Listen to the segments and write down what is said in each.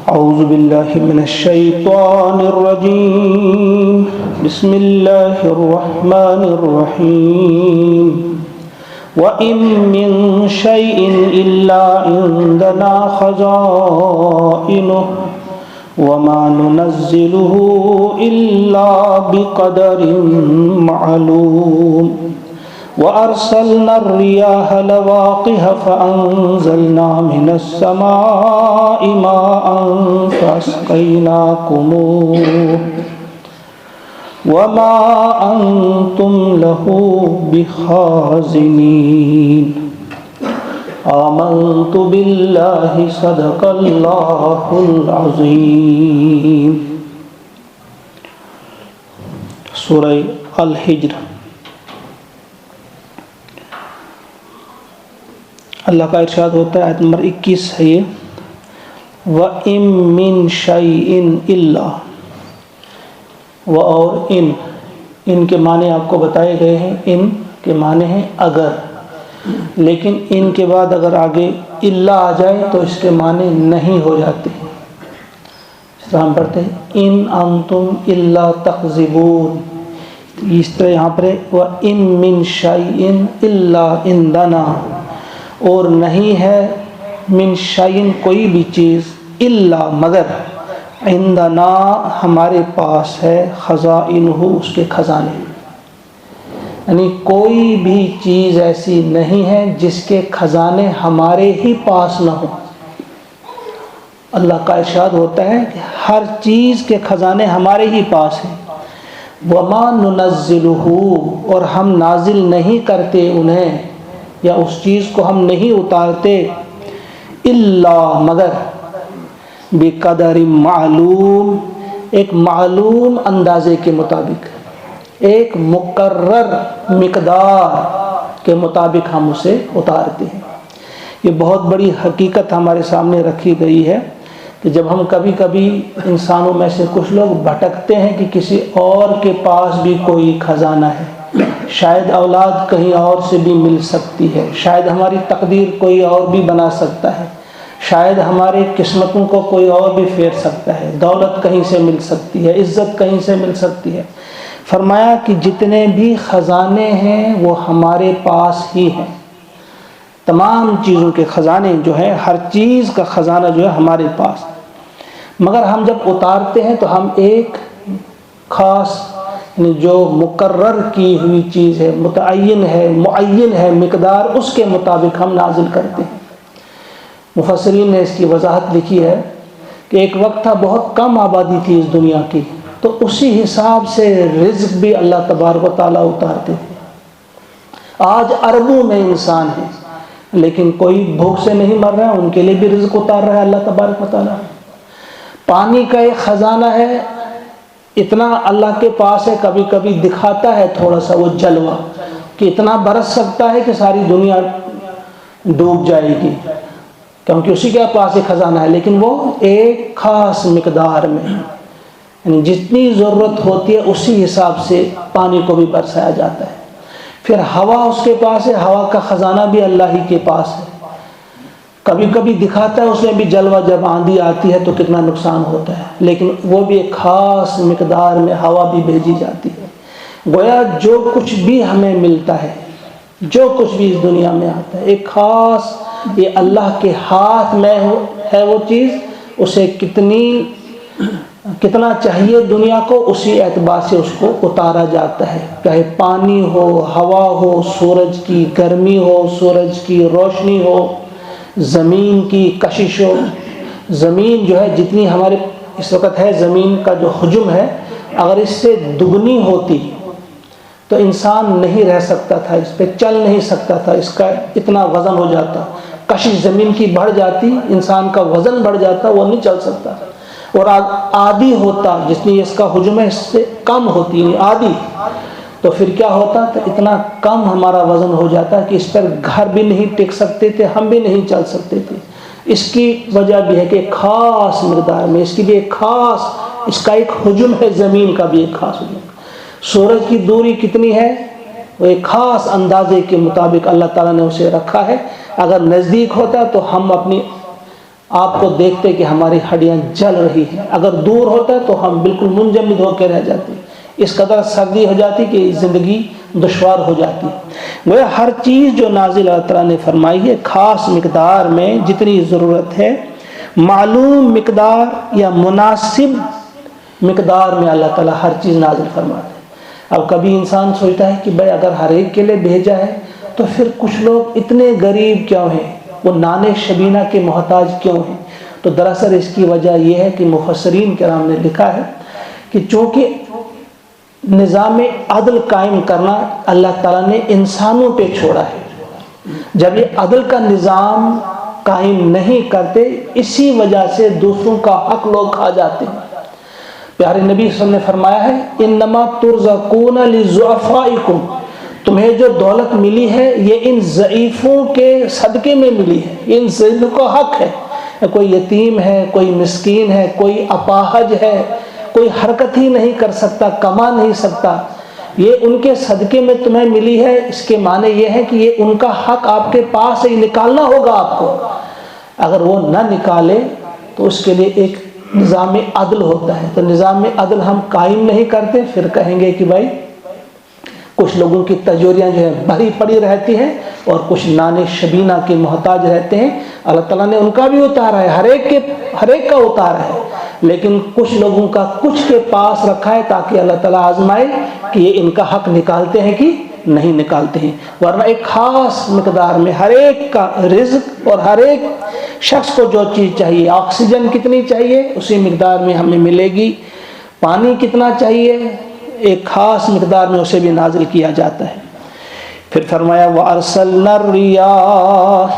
أعوذ بالله من الشيطان الرجيم بسم الله الرحمن الرحيم وإن من شيء إلا عندنا خزائنه وما ننزله إلا بقدر معلوم وأرسلنا الرياح لواقح فأنزلنا من السماء ماء فأسقيناكموه وما أنتم له بخازنين آمنت بالله صدق الله العظيم. سورہ الحجر. اللہ کا ارشاد ہوتا ہے، آیت نمبر 21 ہے یہ، وَإِن مِّن شَيْءٍ إِلَّا، اور ان کے معنی آپ کو بتائے گئے ہیں. ان کے معنی ہیں اگر، لیکن ان کے بعد اگر آگے الا آ جائے تو اس کے معنی نہیں ہو جاتے. اس طرح ہم پڑھتے ہیں ان انتم الا تکذبون. اس طرح یہاں پر ہے وَإِن مِّن شَيْءٍ إِلَّا عِندَنَا، اور نہیں ہے من شَيْءٍ کوئی بھی چیز، الا مگر، عندنا ہمارے پاس ہے، خزائنہ اس کے خزانے. یعنی کوئی بھی چیز ایسی نہیں ہے جس کے خزانے ہمارے ہی پاس نہ ہوں. اللہ کا ارشاد ہوتا ہے کہ ہر چیز کے خزانے ہمارے ہی پاس ہیں. وما ننزلہ، اور ہم نازل نہیں کرتے انہیں، یا اس چیز کو ہم نہیں اتارتے، الا مگر، بقدر معلوم، ایک معلوم اندازے کے مطابق، ایک مقرر مقدار کے مطابق ہم اسے اتارتے ہیں. یہ بہت بڑی حقیقت ہمارے سامنے رکھی گئی ہے کہ جب ہم کبھی کبھی انسانوں میں سے کچھ لوگ بھٹکتے ہیں کہ کسی اور کے پاس بھی کوئی خزانہ ہے، شاید اولاد کہیں اور سے بھی مل سکتی ہے، شاید ہماری تقدیر کوئی اور بھی بنا سکتا ہے، شاید ہماری قسمتوں کو کوئی اور بھی پھیر سکتا ہے، دولت کہیں سے مل سکتی ہے، عزت کہیں سے مل سکتی ہے. فرمایا کہ جتنے بھی خزانے ہیں وہ ہمارے پاس ہی ہیں. تمام چیزوں کے خزانے جو ہیں، ہر چیز کا خزانہ جو ہے ہمارے پاس. مگر ہم جب اتارتے ہیں تو ہم ایک خاص، جو مقرر کی ہوئی چیز ہے، متعین ہے، معین ہے مقدار، اس کے مطابق ہم نازل کرتے ہیں. مفسرین نے اس کی وضاحت لکھی ہے کہ ایک وقت تھا بہت کم آبادی تھی اس دنیا کی، تو اسی حساب سے رزق بھی اللہ تبارک و تعالیٰ اتارتے تھے. آج اربوں میں انسان ہیں لیکن کوئی بھوک سے نہیں مر رہا ہے، ان کے لیے بھی رزق اتار رہا ہے اللہ تبارک و تعالیٰ. پانی کا ایک خزانہ ہے، اتنا اللہ کے پاس ہے، کبھی کبھی دکھاتا ہے تھوڑا سا وہ جلوہ کہ اتنا برس سکتا ہے کہ ساری دنیا ڈوب جائے گی، کیونکہ اسی کے پاس ایک خزانہ ہے، لیکن وہ ایک خاص مقدار میں، یعنی جتنی ضرورت ہوتی ہے اسی حساب سے پانی کو بھی برسایا جاتا ہے. پھر ہوا اس کے پاس ہے، ہوا کا خزانہ بھی اللہ ہی کے پاس ہے. کبھی کبھی دکھاتا ہے اس میں بھی جلوہ، جب آندھی آتی ہے تو کتنا نقصان ہوتا ہے، لیکن وہ بھی ایک خاص مقدار میں ہوا بھی بھیجی جاتی ہے. گویا جو کچھ بھی ہمیں ملتا ہے، جو کچھ بھی اس دنیا میں آتا ہے، ایک خاص، یہ اللہ کے ہاتھ میں ہے وہ چیز، اسے کتنا چاہیے دنیا کو، اسی اعتبار سے اس کو اتارا جاتا ہے. چاہے پانی ہو، ہوا ہو، سورج کی گرمی ہو، سورج کی روشنی ہو، زمین کی کشش ہو. زمین جو ہے جتنی ہمارے اس وقت ہے، زمین کا جو حجم ہے، اگر اس سے دگنی ہوتی تو انسان نہیں رہ سکتا تھا، اس پہ چل نہیں سکتا تھا، اس کا اتنا وزن ہو جاتا. کشش زمین کی بڑھ جاتی، انسان کا وزن بڑھ جاتا، وہ نہیں چل سکتا. اور آدھی ہوتا، جتنی اس کا حجم ہے اس سے کم ہوتی ہے آدھی، تو پھر کیا ہوتا؟ تو اتنا کم ہمارا وزن ہو جاتا کہ اس پر گھر بھی نہیں ٹک سکتے تھے، ہم بھی نہیں چل سکتے تھے. اس کی وجہ بھی ہے کہ ایک خاص مقدار میں، اس کی بھی ایک خاص، اس کا ایک حجم ہے، زمین کا بھی ایک خاص حجم. سورج کی دوری کتنی ہے؟ وہ ایک خاص اندازے کے مطابق اللہ تعالیٰ نے اسے رکھا ہے. اگر نزدیک ہوتا تو ہم اپنی آپ کو دیکھتے کہ ہماری ہڈیاں جل رہی ہیں، اگر دور ہوتا تو ہم بالکل منجمد ہو کے رہ جاتے، اس قدر سردی ہو جاتی کہ زندگی دشوار ہو جاتی۔ وہ ہر چیز جو نازل اللہ تعالیٰ نے فرمائی ہے خاص مقدار میں جتنی ضرورت ہے، معلوم مقدار یا مناسب مقدار میں اللہ تعالیٰ ہر چیز نازل فرماتے ہیں۔ اب کبھی انسان سوچتا ہے کہ بھائی اگر ہر ایک کے لیے بھیجا ہے تو پھر کچھ لوگ اتنے غریب کیوں ہیں، وہ نانے شبینہ کے محتاج کیوں ہیں؟ تو دراصل اس کی وجہ یہ ہے کہ مفسرین کرام نے لکھا ہے کہ چونکہ نظام عدل قائم کرنا اللہ تعالیٰ نے انسانوں پہ چھوڑا ہے، جب یہ عدل کا نظام قائم نہیں کرتے اسی وجہ سے دوسروں کا حق لوگ کھا جاتے ہیں۔ پیارے نبی صلی اللہ علیہ وسلم نے فرمایا ہے انما ترزقون لضعفائکم، تمہیں جو دولت ملی ہے یہ ان ضعیفوں کے صدقے میں ملی ہے، ان ضعیفوں کا حق ہے۔ کوئی یتیم ہے، کوئی مسکین ہے، کوئی اپاہج ہے، کوئی حرکت ہی نہیں کر سکتا، کما نہیں سکتا، یہ ان کے صدقے میں تمہیں ملی ہے، اس کے معنی یہ ہے کہ یہ ان کا حق آپ کے پاس ہی نکالنا ہوگا آپ کو۔ اگر وہ نہ نکالے تو اس کے لیے ایک نظام عدل ہوتا ہے، تو نظام عدل ہم قائم نہیں کرتے، پھر کہیں گے کہ بھائی کچھ لوگوں کی تجوریاں جو ہے بھری پڑی رہتی ہیں اور کچھ نانے شبینہ کے محتاج رہتے ہیں۔ اللہ تعالیٰ نے ان کا بھی اتارا ہے، ہر ایک کا اتارا ہے، لیکن کچھ لوگوں کا کچھ کے پاس رکھا ہے تاکہ اللہ تعالیٰ آزمائے کہ یہ ان کا حق نکالتے ہیں کہ نہیں نکالتے ہیں، ورنہ ایک خاص مقدار میں ہر ایک کا رزق اور ہر ایک شخص کو جو چیز چاہیے، آکسیجن کتنی چاہیے اسی مقدار میں ہمیں ملے گی، پانی کتنا چاہیے ایک خاص مقدار میں اسے بھی نازل کیا جاتا ہے۔ پھر فرمایا وَأَرْسَلْنَا الرِّيَاحَ،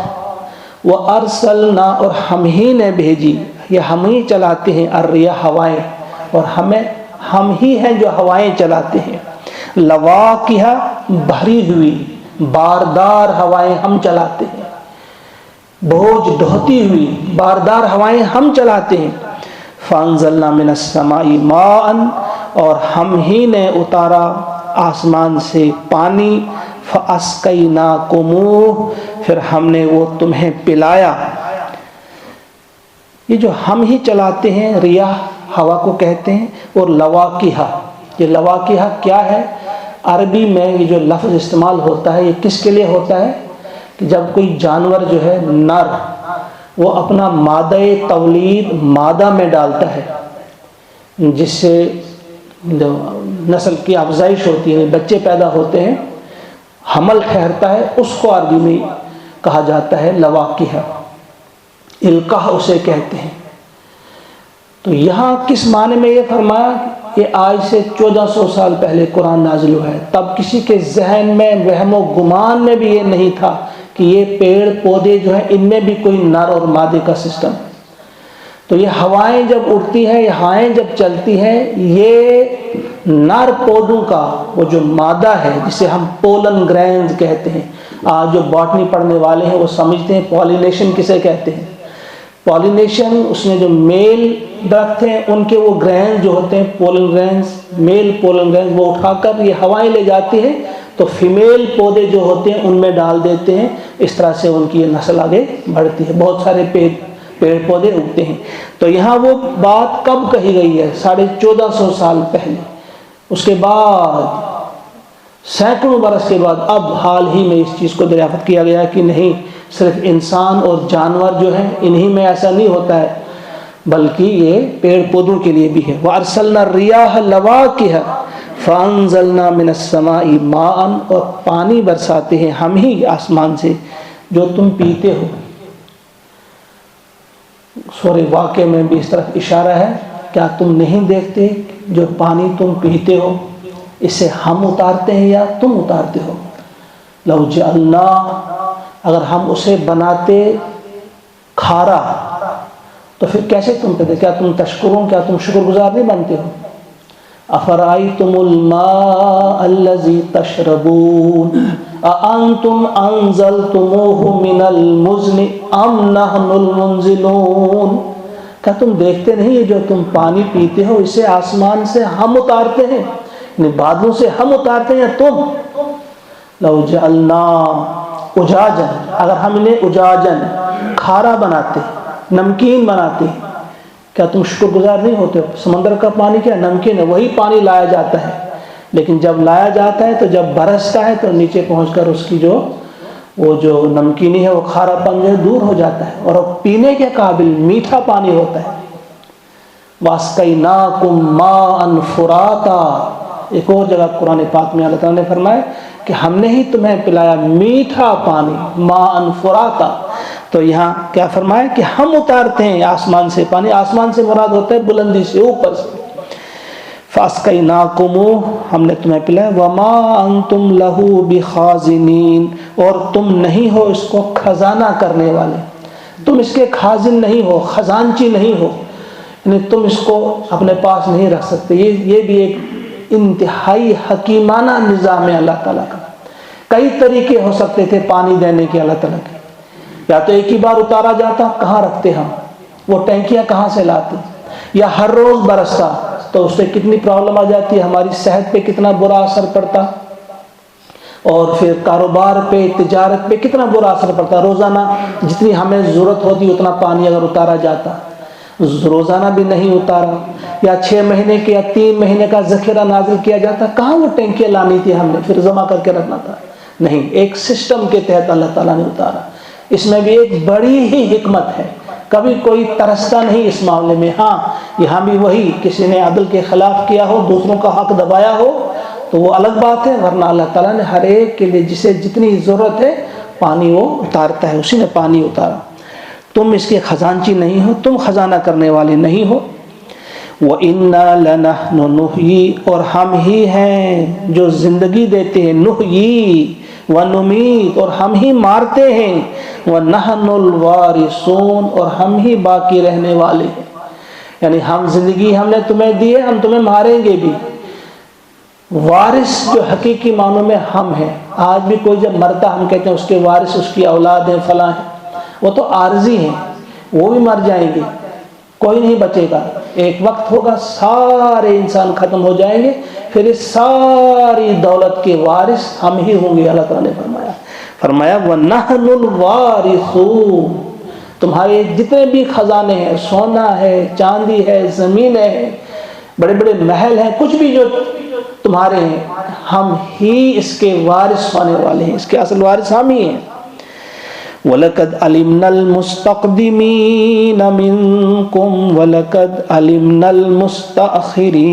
وَأَرْسَلْنَا اور ہم ہی نے بھیجی، یہ ہم ہی چلاتے ہیں، الرِّيَاحَ ہوائیں، اور ہم ہی ہیں جو ہوائیں چلاتے ہیں، لَوَاقِحَ بھری ہوئی باردار ہوائیں ہم چلاتے ہیں، بوجھ ڈھوتی ہوئی باردار ہوائیں ہم چلاتے ہیں۔ فَأَنزَلْنَا مِنَ السَّمَاءِ مَاءً، اور ہم ہی نے اتارا آسمان سے پانی، فَأَسْقَيْنَاكُمُوهُ، پھر ہم نے وہ تمہیں پلایا۔ یہ جو ہم ہی چلاتے ہیں ریاح ہوا کو کہتے ہیں، اور لواقیہ، یہ لواقیہ کیا ہے؟ عربی میں یہ جو لفظ استعمال ہوتا ہے یہ کس کے لیے ہوتا ہے کہ جب کوئی جانور جو ہے نر وہ اپنا مادہ تولید مادہ میں ڈالتا ہے جس سے نسل کی افزائش ہوتی ہے، بچے پیدا ہوتے ہیں، حمل ٹھہرتا ہے، اس کو عربی میں کہا جاتا ہے لواقیہ، القاح اسے کہتے ہیں۔ تو یہاں کس معنی میں یہ فرمایا؟ یہ آج سے 1400 سال پہلے قرآن نازل ہوا ہے، تب کسی کے ذہن میں وہم و گمان میں بھی یہ نہیں تھا کہ یہ پیڑ پودے جو ہیں ان میں بھی کوئی نر اور مادے کا سسٹم ہے۔ تو یہ ہوائیں جب اڑتی ہیں، یہ ہوائیں جب چلتی ہیں، یہ نر پودوں کا وہ جو مادہ ہے جسے ہم پولن گرینز کہتے ہیں، آج جو باٹنی پڑھنے والے ہیں وہ سمجھتے ہیں پالینیشن کسے کہتے ہیں۔ پالینیشن اس میں جو میل درخت ہیں ان کے وہ گرینز جو ہوتے ہیں پولن گرینز، میل پولن گرینز وہ اٹھا کر یہ ہوائیں لے جاتی ہیں تو فیمیل پودے جو ہوتے ہیں ان میں ڈال دیتے ہیں، اس طرح سے ان کی یہ نسل آگے بڑھتی ہے، بہت سارے پیڑ پودے اگتے ہیں۔ تو یہاں وہ بات کب کہی گئی ہے؟ 1450 سال پہلے۔ اس کے بعد سینکڑوں برس کے بعد اب حال ہی میں اس چیز کو دریافت کیا گیا کہ نہیں، صرف انسان اور جانور جو ہیں انہی میں ایسا نہیں ہوتا ہے، بلکہ یہ پیڑ پودوں کے لیے بھی ہے۔ وَأَرْسَلْنَا الرِّيَاحَ لَوَاقِحَ فَأَنزَلْنَا مِنَ السَّمَاءِ مَاءً، اور پانی برساتے ہیں ہم ہی آسمان سے جو تم پیتے ہو۔ سورہ واقعہ میں بھی اس طرف اشارہ ہے، کیا تم نہیں دیکھتے جو پانی تم پیتے ہو اسے ہم اتارتے ہیں یا تم اتارتے ہو؟ لَوْ جَعَلْنَا، اگر ہم اسے بناتے کھارا تو پھر کیسے تم پیتے؟ کیا تم تشکرون، کیا تم شکر گزار نہیں بنتے ہو؟ افرائیتم الماء الذی تشربون اانتم انزلتموہ من المزن ام نحن المنزلون، کیا تم دیکھتے نہیں یہ جو تم پانی پیتے ہو اسے آسمان سے ہم اتارتے ہیں، یعنی بادلوں سے ہم اتارتے ہیں یا تم؟ لو جعلنا اجاجن، اگر ہم انہیں اجاجن کھارا بناتے، نمکین بناتے ہیں، کیا تم شکر گزار نہیں ہوتے ہو؟ سمندر کا پانی کیا نمکین ہے، وہی پانی لایا جاتا ہے، لیکن جب لایا جاتا ہے تو جب برستا ہے تو نیچے پہنچ کر اس کی وہ جو نمکینی ہے، وہ کھارا پن جو ہے دور ہو جاتا ہے اور وہ پینے کے قابل میٹھا پانی ہوتا ہے۔ وَاسْقَيْنَاكُمْ مَاءً فُرَاتًا، ایک اور جگہ قرآن پاک میں اللہ تعالیٰ نے فرمایا کہ ہم نے ہی تمہیں پلایا میٹھا پانی، مَاءً فُرَاتًا۔ تو یہاں کیا فرمایا کہ ہم اتارتے ہیں آسمان سے پانی، آسمان سے مراد ہوتا ہے بلندی سے، اوپر سے۔ فَاسْقَيْنَاكُمُ، ہم نے تمہیں پلایا، وَمَا أَنْتُمْ لَهُ بِخَازِنِينَ، اور تم نہیں ہو اس کو خزانہ کرنے والے، تم اس کے خازن نہیں ہو، خزانچی نہیں ہو، یعنی تم اس کو اپنے پاس نہیں رکھ سکتے۔ یہ بھی ایک انتہائی حکیمانہ نظام ہے اللہ تعالیٰ کا۔ کئی طریقے ہو سکتے تھے پانی دینے کے اللہ تعالیٰ کے، یا تو ایک ہی بار اتارا جاتا، کہاں رکھتے ہم، وہ ٹینکیاں کہاں سے لاتے، یا ہر روز برستا تو اس سے کتنی پرابلم آ جاتی ہے، ہماری صحت پہ کتنا برا اثر پڑتا، اور پھر کاروبار پہ، تجارت پہ کتنا برا اثر پڑتا۔ روزانہ جتنی ہمیں ضرورت ہوتی اتنا پانی اگر اتارا جاتا، روزانہ بھی نہیں اتارا، یا 6 مہینے کے یا 3 مہینے کا ذخیرہ نازل کیا جاتا، کہاں وہ ٹینکیاں لانی تھی ہم نے، پھر جمع کر کے رکھنا تھا، نہیں، ایک سسٹم کے تحت اللہ تعالیٰ نے اتارا۔ اس میں بھی ایک بڑی ہی حکمت ہے، کبھی کوئی ترستا نہیں اس معاملے میں۔ ہاں یہاں بھی وہی، کسی نے عدل کے خلاف کیا ہو، دوسروں کا حق دبایا ہو تو وہ الگ بات ہے، ورنہ اللہ تعالیٰ نے ہر ایک کے لیے جسے جتنی ضرورت ہے پانی وہ اتارتا ہے، اسی نے پانی اتارا۔ تم اس کے خزانچی نہیں ہو، تم خزانہ کرنے والے نہیں ہو۔ وَإِنَّا لَنَحْنُ نُحْيِي، اور ہم ہی ہیں جو زندگی دیتے ہیں، نحیی وَنُمِیت، اور ہم ہی مارتے ہیں، وَنَحْنُ الْوَارِثُونَ، اور ہم ہی باقی رہنے والے ہیں، یعنی ہم زندگی ہم نے تمہیں دی ہے، ہم تمہیں ماریں گے بھی۔ وارث جو حقیقی معنوں میں ہم ہیں، آج بھی کوئی جب مرتا ہم کہتے ہیں اس کے وارث اس کی اولاد ہیں، فلاں ہیں، وہ تو عارضی ہیں، وہ بھی مر جائیں گے، کوئی نہیں بچے گا، ایک وقت ہوگا سارے انسان ختم ہو جائیں گے، پھر اس ساری دولت کے وارث ہم ہی ہوں گے۔ اللہ تعالیٰ نے فرمایا وَنَحْنُ الْوَارِثُونَ، تمہارے جتنے بھی خزانے ہیں، سونا ہے، چاندی ہے، زمین ہے، بڑے بڑے محل ہیں، کچھ بھی جو تمہارے ہیں، ہم ہی اس کے وارث ہونے والے ہیں، اس کے اصل وارث ہم ہی ہیں۔ وَلَقَدْ عَلِمْنَا الْمُسْتَقْدِمِينَ مِنْكُمْ وَلَقَدْ عَلِمْنَا الْمُسْتَأْخِرِينَ،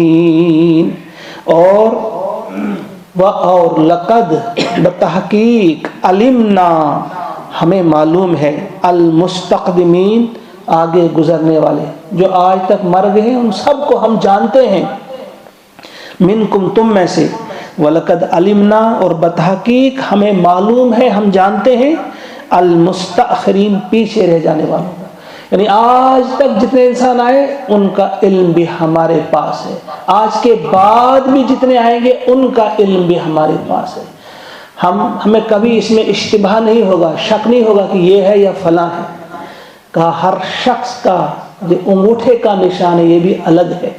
اور لقد، بتحقیق، علمنا، ہمیں معلوم ہے، المستقدمین، آگے گزرنے والے، جو آج تک مر گئے ہیں ان سب کو ہم جانتے ہیں، منکم، تم میں سے، وَلَقَدْ عَلِمْنَا، اور بتحقیق ہمیں معلوم ہے، ہم جانتے ہیں، المستأخرین، پیچھے رہ جانے والوں، یعنی آج تک جتنے انسان آئے ان کا علم بھی ہمارے پاس ہے، آج کے بعد بھی جتنے آئیں گے ان کا علم بھی ہمارے پاس ہے۔ ہمیں کبھی اس میں اشتباہ نہیں ہوگا، شک نہیں ہوگا کہ یہ ہے یا فلاں ہے، کہا ہر شخص کا جو انگوٹھے کا نشان ہے یہ بھی الگ ہے،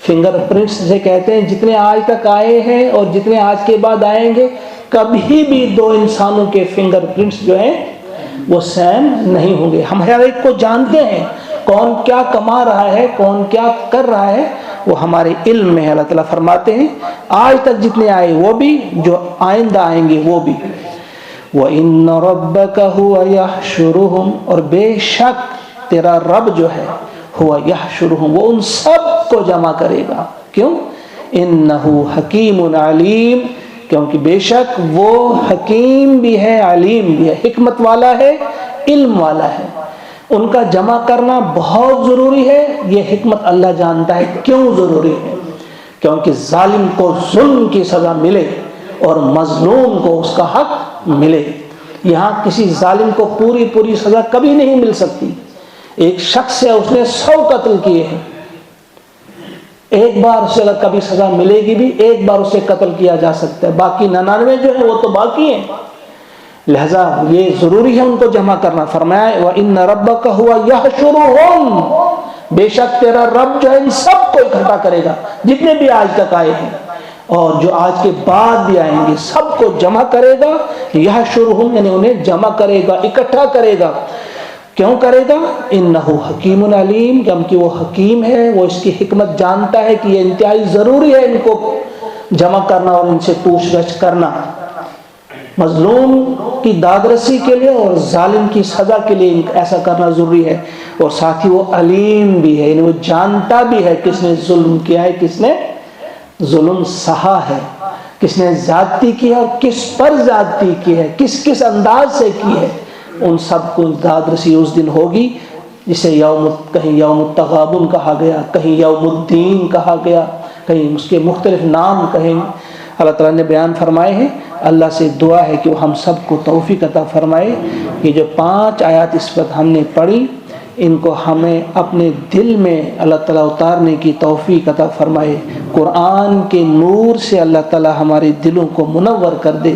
فنگر پرنٹس جسے کہتے ہیں، جتنے آج تک آئے ہیں اور جتنے آج کے بعد آئیں گے، کبھی بھی 2 انسانوں کے فنگر پرنٹس جو ہیں وہ سیم نہیں ہوں گے۔ ہم ہر ایک کو جانتے ہیں، کون کیا کما رہا ہے، کون کیا کر رہا ہے، وہ ہمارے علم میں ہے۔ اللہ تعالیٰ فرماتے ہیں آج تک جتنے آئے وہ بھی، جو آئندہ آئیں گے وہ بھی۔ وَإِنَّ رَبَّكَ هُوَ يَحْشُرُهُمْ، اور بے شک تیرا رب جو ہے، هُوَ يَحْشُرُهُمْ، وہ ان سب کو جمع کرے گا، کیوں؟ إِنَّهُ حَكِيمٌ عَلِيمٌ، کیونکہ بے شک وہ حکیم بھی ہے، علیم بھی ہے، حکمت والا ہے، علم والا ہے۔ ان کا جمع کرنا بہت ضروری ہے، یہ حکمت اللہ جانتا ہے کیوں ضروری ہے، کیونکہ ظالم کو ظلم کی سزا ملے اور مظلوم کو اس کا حق ملے۔ یہاں کسی ظالم کو پوری سزا کبھی نہیں مل سکتی۔ ایک شخص ہے، اس نے 100 قتل کیے ہیں، ایک بار اسے اگر کبھی سزا ملے گی بھی، ایک بار اسے قتل کیا جا سکتا ہے، باقی 99 جو ہے وہ تو باقی ہیں، لہذا یہ ضروری ہے ان کو جمع کرنا۔ فرمایا وَإِنَّ رَبَّكَ هُوَ يَحْشُرُهُمْ، بے شک تیرا رب جو ہے ان سب کو اکٹھا کرے گا، جتنے بھی آج تک آئے ہیں اور جو آج کے بعد بھی آئیں گے، سب کو جمع کرے گا، يَحْشُرُهُمْ، یعنی انہیں جمع کرے گا، اکٹھا کرے گا۔ کیوں کرے گا؟ انہ حکیم علیم، کہ وہ حکیم ہے، وہ اس کی حکمت جانتا ہے کہ یہ انتہائی ضروری ہے ان کو جمع کرنا اور ان سے پوچھ گچھ کرنا، مظلوم کی داد رسی کے لیے اور ظالم کی سزا کے لیے ایسا کرنا ضروری ہے، اور ساتھ ہی وہ علیم بھی ہے، یعنی وہ جانتا بھی ہے کس نے ظلم کیا ہے، کس نے ظلم سہا ہے، کس نے زیادتی کی ہے اور کس پر زیادتی کی ہے، کس کس انداز سے کی ہے، ان سب کو داد رسی اس دن ہوگی، جسے کہیں یوم التغابن کہا گیا، کہیں یوم الدین کہا گیا، کہیں اس کے مختلف نام کہیں اللہ تعالیٰ نے بیان فرمائے ہیں۔ اللہ سے دعا ہے کہ وہ ہم سب کو توفیق عطا فرمائے۔ یہ جو 5 آیات اس وقت ہم نے پڑھی، ان کو ہمیں اپنے دل میں اللہ تعالیٰ اتارنے کی توفیق عطا فرمائے۔ قرآن کے نور سے اللہ تعالیٰ ہمارے دلوں کو منور کر دے،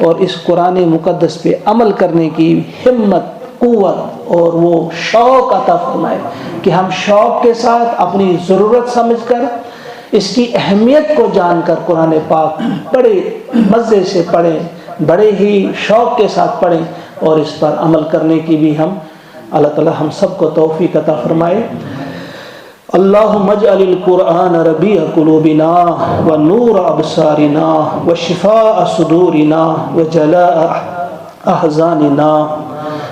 اور اس قرآن مقدس پہ عمل کرنے کی ہمت، قوت اور وہ شوق عطا فرمائے کہ ہم شوق کے ساتھ اپنی ضرورت سمجھ کر، اس کی اہمیت کو جان کر قرآن پاک بڑے مزے سے پڑھیں، بڑے ہی شوق کے ساتھ پڑھیں، اور اس پر عمل کرنے کی بھی اللہ تعالی ہم سب کو توفیق عطا فرمائے۔ اللہم اجعل القرآن ربیع قلوبنا ونور ابصارنا وشفاء صدورنا وجلاء احزاننا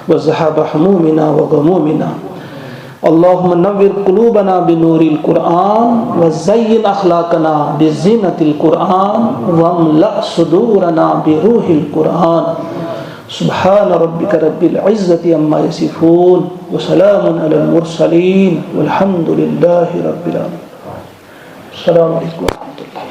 وذهاب همومنا وغمومنا۔ اللهم نور قلوبنا بنور القرآن وزين أخلاقنا بزينة القرآن واملأ صدورنا بروح القرآن۔ سبحان ربك رب العزة عما يصفون وسلام على المرسلين والحمد لله رب العالمين۔ السلام عليكم ورحمة الله۔